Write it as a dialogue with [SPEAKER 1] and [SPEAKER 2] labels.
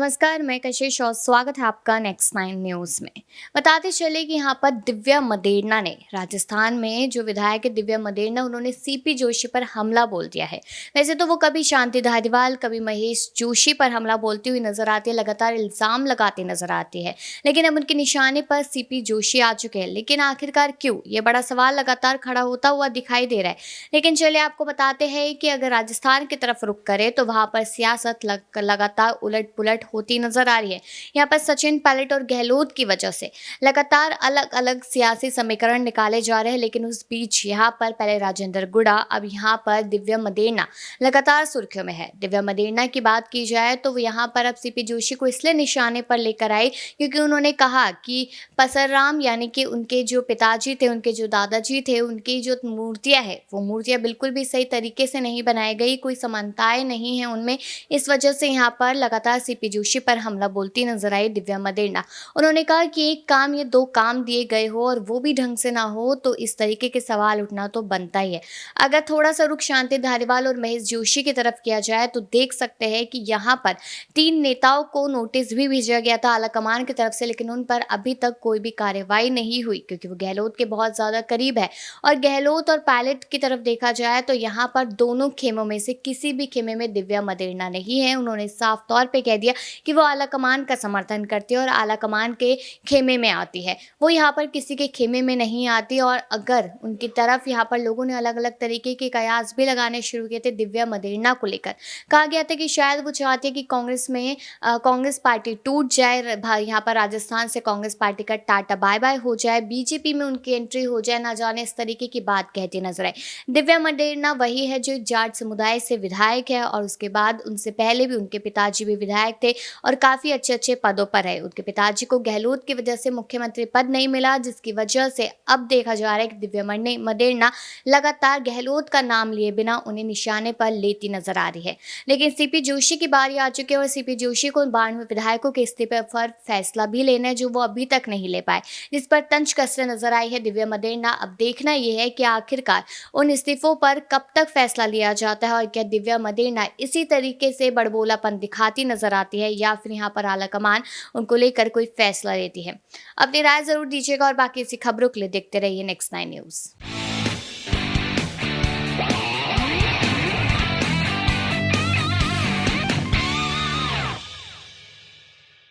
[SPEAKER 1] नमस्कार, मैं कशिश और स्वागत है आपका नेक्स्ट नाइन न्यूज़ में। बताते चले कि यहाँ पर दिव्या मदेरणा ने राजस्थान में जो विधायक है दिव्या मदेरणा, उन्होंने सीपी जोशी पर हमला बोल दिया है। वैसे तो वो कभी शांति धारीवाल, कभी महेश जोशी पर हमला बोलती हुई नजर आती है, लगातार इल्ज़ाम लगाती नजर आती है। लेकिन अब उनके निशाने पर सीपी जोशी आ चुके हैं। लेकिन आखिरकार क्यों, ये बड़ा सवाल लगातार खड़ा होता हुआ दिखाई दे रहा है। लेकिन चलिए आपको बताते हैं कि अगर राजस्थान की तरफ रुख करें तो वहाँ पर सियासत लगातार उलट पुलट होती नजर आ रही है। यहाँ पर सचिन पायलट और गहलोत की वजह से लगातार अलग अलग सियासी समीकरण निकाले जा रहे हैं। लेकिन उस बीच यहाँ पर पहले राजेंद्र गुड़ा, अब यहाँ पर दिव्या मदेरणा लगातार सुर्खियों में है। दिव्या मदेरणा की बात की जाए तो वो यहाँ पर अब सीपी जोशी को इसलिए निशाने पर लेकर आई क्योंकि उन्होंने कहा कि पसरराम यानी कि उनके जो पिताजी थे, उनके जो दादाजी थे, उनकी जो मूर्तियां है वो मूर्तियां बिल्कुल भी सही तरीके से नहीं बनाई गई, कोई समानताएं नहीं है उनमें। इस वजह से यहाँ पर लगातार सीपी जोशी पर हमला बोलती नजर आई दिव्या मदेरणा। उन्होंने कहा कि एक काम या दो काम दिए गए हो और वो भी ढंग से ना हो तो इस तरीके के सवाल उठना तो बनता ही है। अगर थोड़ा सा रुख शांति धारीवाल और महेश जोशी की तरफ किया जाए तो देख सकते हैं कि यहाँ पर 3 नेताओं को नोटिस भी भेजा गया था आलाकमान की तरफ से, लेकिन उन पर अभी तक कोई भी कार्रवाई नहीं हुई क्योंकि वो गहलोत के बहुत ज्यादा करीब है। और गहलोत और पायलट की तरफ देखा जाए तो यहाँ पर दोनों खेमों में से किसी भी खेमे में दिव्या मदेरणा नहीं है। उन्होंने साफ तौर पे कह दिया कि वो आलाकमान का समर्थन करती है और आलाकमान के खेमे में आती है, वो यहाँ पर किसी के खेमे में नहीं आती। और अगर उनकी तरफ यहाँ पर लोगों ने अलग अलग तरीके के कयास भी लगाने शुरू किए थे दिव्या मदेरणा को लेकर। कहा गया था कि शायद वो चाहती है कि कांग्रेस में कांग्रेस पार्टी टूट जाए, यहाँ पर राजस्थान से कांग्रेस पार्टी का टाटा बाय बाय हो जाए, बीजेपी में उनकी एंट्री हो जाए, ना जाने इस तरीके की बात कहती नजर आई। दिव्या मदेरणा वही है जो जाट समुदाय से विधायक है और उसके बाद उनसे पहले भी उनके पिताजी भी विधायक थे और काफी अच्छे अच्छे पदों पर है। उनके पिताजी को गहलोत की वजह से मुख्यमंत्री पद नहीं मिला, जिसकी वजह से अब देखा जा रहा है कि दिव्या मदेरणा लगातार गहलोत का नाम लिए बिना उन्हें निशाने पर लेती नजर आ रही है। लेकिन सीपी जोशी की बारी आ चुकी है और सीपी जोशी को 92 विधायकों के इस्तीफे पर फैसला भी लेना है जो वो अभी तक नहीं ले पाए, जिस पर तंज कसरे नजर आई है दिव्या मदेरणा। अब देखना यह है कि आखिरकार उन इस्तीफों पर कब तक फैसला लिया जाता है और क्या दिव्या मदेरणा इसी तरीके से बड़बोलापन दिखाती नजर आती है या फिर यहाँ पर आलाकमान उनको लेकर कोई फैसला लेती है। अपनी राय जरूर दीजिएगा और बाकी ऐसी खबरों के लिए देखते रहिए नेक्स्ट 9 न्यूज़।